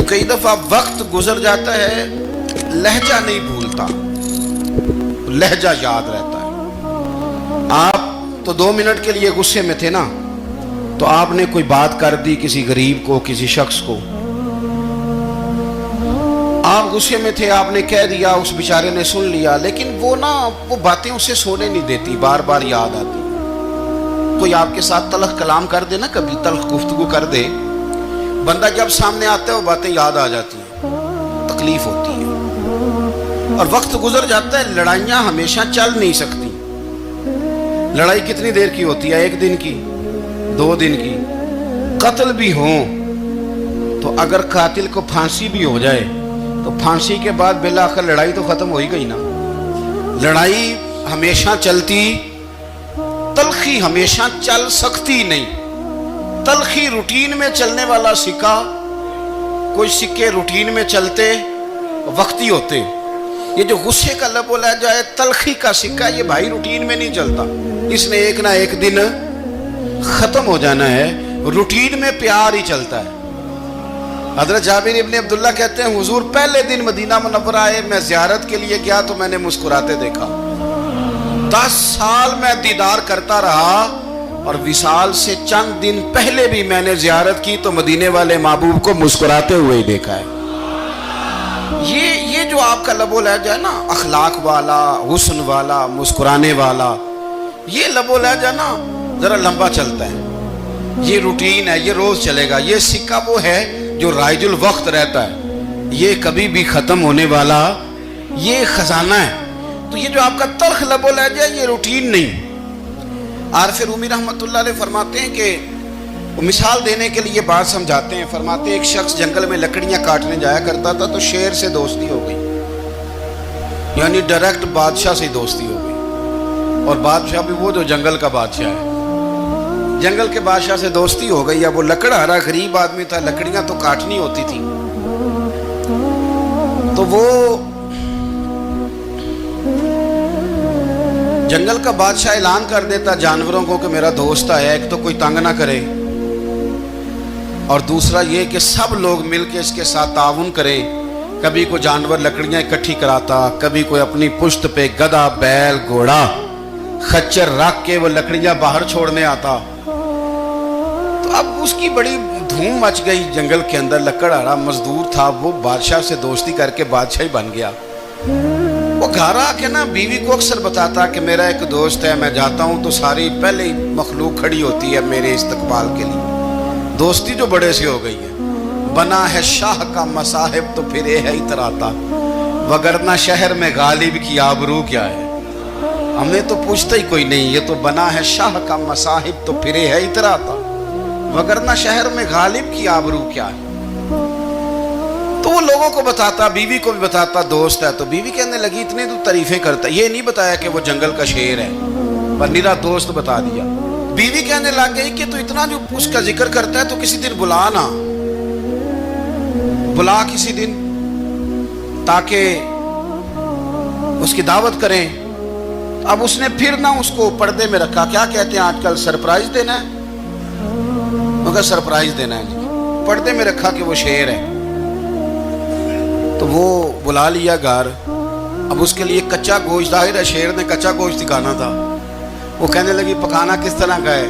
کئی دفعہ وقت گزر جاتا ہے، لہجہ نہیں بھولتا، لہجہ یاد رہتا ہے۔ آپ تو 2 منٹ کے لیے غصے میں تھے نا، تو آپ نے کوئی بات کر دی کسی غریب کو، کسی شخص کو، آپ غصے میں تھے، آپ نے کہہ دیا، اس بیچارے نے سن لیا، لیکن وہ باتیں اسے سونے نہیں دیتی، بار بار یاد آتی۔ کوئی آپ کے ساتھ تلخ کلام کر دے نا، کبھی تلخ گفتگو کر دے، بندہ جب سامنے آتا ہے وہ باتیں یاد آ جاتی ہیں، تکلیف ہوتی ہے۔ اور وقت گزر جاتا ہے، لڑائیاں ہمیشہ چل نہیں سکتی۔ لڑائی کتنی دیر کی ہوتی ہے؟ 1 دن کی، 2 دن کی۔ قتل بھی ہوں تو اگر قاتل کو پھانسی بھی ہو جائے تو پھانسی کے بعد بالآخر لڑائی تو ختم ہو ہی گئی نا۔ لڑائی ہمیشہ چلتی، تلخی ہمیشہ چل سکتی نہیں۔ تلخی روٹین میں چلنے والا سکہ، کوئی سکے روٹین میں چلتے وقتی ہوتے۔ یہ جو غصے کا لب و لہجہ ہے، تلخی کا سکہ، یہ بھائی روٹین میں نہیں چلتا، اس نے ایک نہ ایک دن ختم ہو جانا ہے۔ روٹین میں پیار ہی چلتا ہے۔ حضرت جابر ابن عبداللہ کہتے ہیں، حضور پہلے دن مدینہ منورہ آئے، میں زیارت کے لیے گیا تو میں نے مسکراتے دیکھا۔ 10 سال میں دیدار کرتا رہا، اور وصال سے چند دن پہلے بھی میں نے زیارت کی تو مدینے والے محبوب کو مسکراتے ہوئے ہی دیکھا ہے۔ یہ جو آپ کا لب و لہجہ ہے نا، اخلاق والا، حسن والا، مسکرانے والا، یہ لب و لہجہ نا ذرا لمبا چلتا ہے۔ یہ روٹین ہے، یہ روز چلے گا۔ یہ سکہ وہ ہے جو رائج الوقت رہتا ہے، یہ کبھی بھی ختم ہونے والا یہ خزانہ ہے۔ تو یہ جو آپ کا تلخ لب و لہجہ ہے، یہ روٹین نہیں۔ عارف رومی رحمۃ اللہ علیہ فرماتے ہیں کہ وہ مثال دینے کے لیے بات سمجھاتے ہیں، فرماتے ہیں ایک شخص جنگل میں لکڑیاں کاٹنے جایا کرتا تھا تو شیر سے دوستی ہو گئی، یعنی ڈائریکٹ بادشاہ سے دوستی ہو گئی، اور بادشاہ بھی وہ جو جنگل کا بادشاہ ہے، جنگل کے بادشاہ سے دوستی ہو گئی۔ اب وہ لکڑہارا غریب آدمی تھا، لکڑیاں تو کاٹنی ہوتی تھی، تو وہ جنگل کا بادشاہ اعلان کر دیتا جانوروں کو کہ میرا دوست آیا، ایک تو کوئی تنگ نہ کرے، اور دوسرا یہ کہ سب لوگ مل کے اس کے ساتھ تعاون کریں۔ کبھی کوئی جانور لکڑیاں اکٹھی کراتا، کبھی کوئی اپنی پشت پہ گدھا، بیل، گھوڑا، خچر رکھ کے وہ لکڑیاں باہر چھوڑنے آتا۔ تو اب اس کی بڑی دھوم مچ گئی جنگل کے اندر، لکڑہارا مزدور تھا، وہ بادشاہ سے دوستی کر کے بادشاہ ہی بن گیا۔ وہ گھر آ کے نا بیوی کو اکثر بتاتا کہ میرا ایک دوست ہے، میں جاتا ہوں تو ساری پہلے ہی مخلوق کھڑی ہوتی ہے میرے استقبال کے لیے۔ دوستی جو بڑے سے ہو گئی ہے۔ بنا ہے شاہ کا مصاحب تو پھر یہ ہے اتراتا، وگرنہ شہر میں غالب کی آبرو کیا ہے۔ ہمیں تو پوچھتا ہی کوئی نہیں، یہ تو بنا ہے شاہ کا مصاحب تو پھر یہ ہے اتراتا، وگرنہ شہر میں غالب کی آبرو کیا ہے۔ تو وہ لوگوں کو بتاتا، بیوی کو بھی بتاتا دوست ہے، تو بیوی کہنے لگی اتنے تو تعریفیں کرتا، یہ نہیں بتایا کہ وہ جنگل کا شیر ہے، پر میرا دوست بتا دیا۔ بیوی کہنے لگ گئی کہ تو اتنا جو اس کا ذکر کرتا ہے تو کسی دن بلا نا، بلا کسی دن تاکہ اس کی دعوت کریں۔ اب اس نے پھر نہ اس کو پردے میں رکھا، کیا کہتے ہیں آج کل، سرپرائز دینا ہے، مگر سرپرائز دینا ہے، پردے میں رکھا کہ وہ شیر ہے۔ تو وہ بلا لیا گھر۔ اب اس کے لیے کچا گوشت، ظاہر ہے شیر نے کچا گوشت دکھانا تھا۔ وہ کہنے لگی پکانا کس طرح کا ہے؟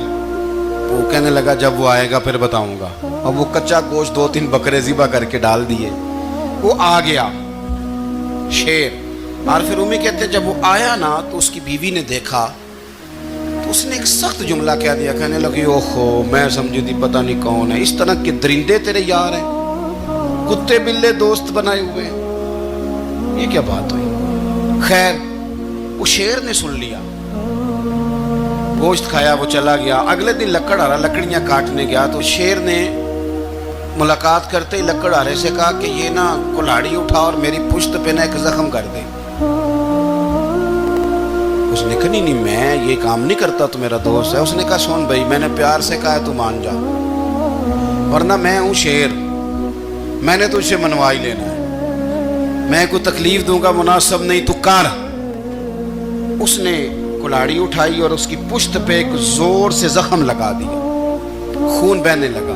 وہ کہنے لگا جب وہ آئے گا پھر بتاؤں گا۔ اب وہ کچا گوشت 2-3 بکرے ذبح کر کے ڈال دیے، وہ آ گیا شیر۔ عارف رومی کہتے ہیں جب وہ آیا نا تو اس کی بیوی نے دیکھا تو اس نے ایک سخت جملہ کہہ دیا، کہنے لگی اوہو میں سمجھی تھی پتہ نہیں کون ہے، اس طرح کے درندے تیرے یار ہیں، کتے بلے دوست بنائے ہوئے ہیں، یہ کیا بات ہوئی؟ خیر وہ شیر نے سن لیا، گوشت کھایا، وہ چلا گیا۔ اگلے دن لکڑہارا لکڑیاں کاٹنے گیا تو شیر نے ملاقات کرتے ہی لکڑہارے سے کہا کہ یہ نا کلاڑی اٹھا اور میری پشت پہ نا ایک زخم کر دے۔ اس نے کہا نہیں میں یہ کام نہیں کرتا، تو میرا دوست ہے۔ اس نے کہا سن بھائی، میں نے پیار سے کہا ہے تو مان جا، ورنہ میں ہوں شیر، میں نے تجھ سے منوا ہی لینا ہے، میں کوئی تکلیف دوں گا مناسب نہیں، تو کر۔ اس نے کلاڑی اٹھائی اور اس کی پشت پہ ایک زور سے زخم لگا دیا، خون بہنے لگا۔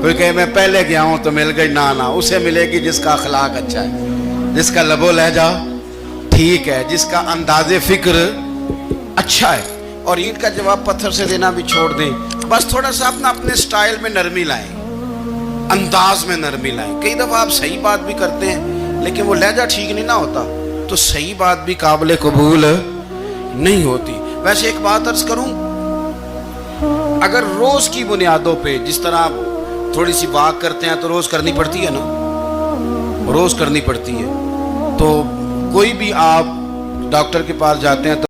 کوئی کہے میں پہلے گیا ہوں تو مل گئی، نہ اسے ملے گی جس کا اخلاق اچھا ہے، جس کا لب و لہجہ ٹھیک ہے، جس کا انداز فکر اچھا ہے. اور اینٹ کا جواب پتھر سے دینا بھی چھوڑ دیں، بس تھوڑا سا اپنے سٹائل میں نرمی لائیں، انداز میں نرمی لائیں. کئی دفعہ آپ صحیح بات بھی کرتے ہیں لیکن وہ لہجہ ٹھیک نہیں نہ ہوتا تو صحیح بات بھی قابل قبول نہیں ہوتی. ویسے ایک بات عرض کروں، اگر روز کی بنیادوں پہ جس طرح آپ تھوڑی سی واک کرتے ہیں تو روز کرنی پڑتی ہے نا، روز کرنی پڑتی ہے، تو کوئی بھی آپ ڈاکٹر کے پاس جاتے ہیں تو